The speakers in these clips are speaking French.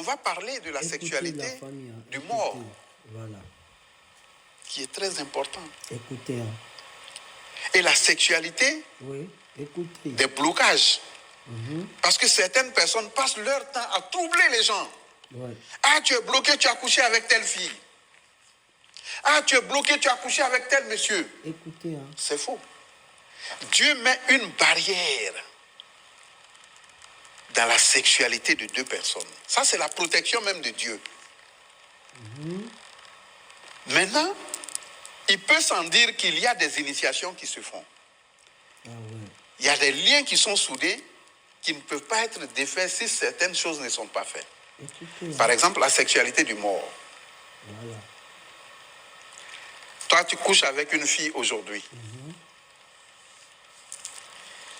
on va parler de la Écoutez sexualité la famille, hein. du Écoutez. mort, Voilà. qui est très important. Écoutez. Hein. Et la sexualité Oui, écoutez. des blocages. Parce que certaines personnes passent leur temps à troubler les gens. Ouais. Ah, tu es bloqué, tu as couché avec telle fille. Ah, tu es bloqué, tu as couché avec tel monsieur. Écoutez. Hein. C'est faux. Dieu met une barrière dans la sexualité de deux personnes. Ça, c'est la protection même de Dieu. Maintenant, il peut sans dire qu'il y a des initiations qui se font. Ah ouais. Il y a des liens qui sont soudés qui ne peuvent pas être défaits si certaines choses ne sont pas faites. Écoutez. Par Hein. exemple, la sexualité du mort. Voilà. Toi, tu couches avec une fille aujourd'hui.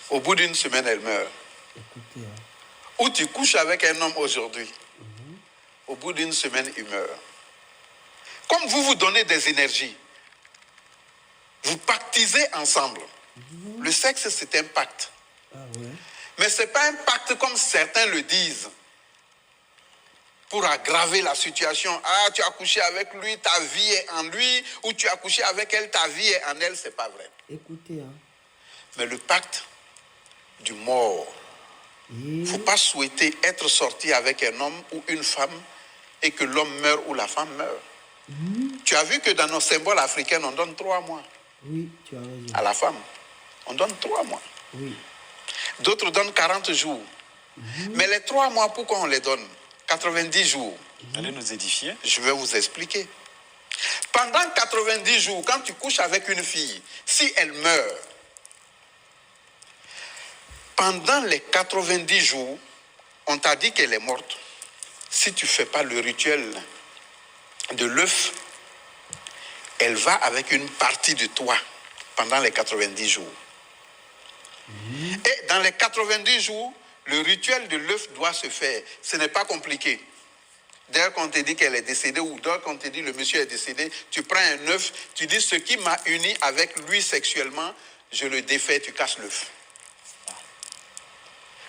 Au bout d'une semaine, elle meurt. Écoutez. Hein. Ou tu couches avec un homme aujourd'hui. Au bout d'une semaine, il meurt. Comme vous vous donnez des énergies, vous pactisez ensemble. Le sexe, c'est un pacte. Ah ouais. Mais ce n'est pas un pacte comme certains le disent. Pour aggraver la situation. Ah, tu as couché avec lui, ta vie est en lui. Ou tu as couché avec elle, ta vie est en elle. Ce n'est pas vrai. Écoutez. Hein. Mais le pacte du mort. Il ne faut pas souhaiter être sorti avec un homme ou une femme et que l'homme meure ou la femme meure. Tu as vu que dans nos symboles africains, on donne 3 mois. Oui, tu as raison. À la femme. On donne 3 mois. Oui. D'autres donnent 40 jours. Mais les 3 mois, pourquoi on les donne 90 jours. Vous allez nous édifier. Je vais vous expliquer. Pendant 90 jours, quand tu couches avec une fille, si elle meurt, pendant les 90 jours, on t'a dit qu'elle est morte. Si tu ne fais pas le rituel de l'œuf, elle va avec une partie de toi pendant les 90 jours. Et dans les 90 jours, le rituel de l'œuf doit se faire. Ce n'est pas compliqué. Dès qu'on te dit qu'elle est décédée ou dès qu'on te dit le monsieur est décédé, tu prends un œuf, tu dis ce qui m'a uni avec lui sexuellement, je le défais, tu casses l'œuf.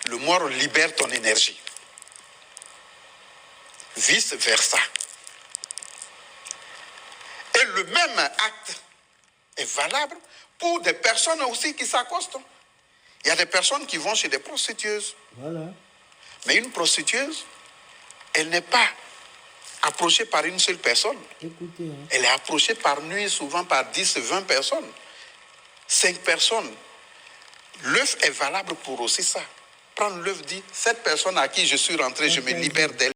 Le mort libère ton énergie. Vice versa. Et le même acte est valable pour des personnes aussi qui s'accostent. Il y a des personnes qui vont chez des prostitueuses. Voilà. Mais une prostitueuse, elle n'est pas approchée par une seule personne. Écoutez. Hein. Elle est approchée par nuit, souvent par 10, 20 personnes. 5 personnes. L'œuf est valable pour aussi ça. Prendre l'œuf, dit, cette personne à qui je suis rentré, je me libère d'elle.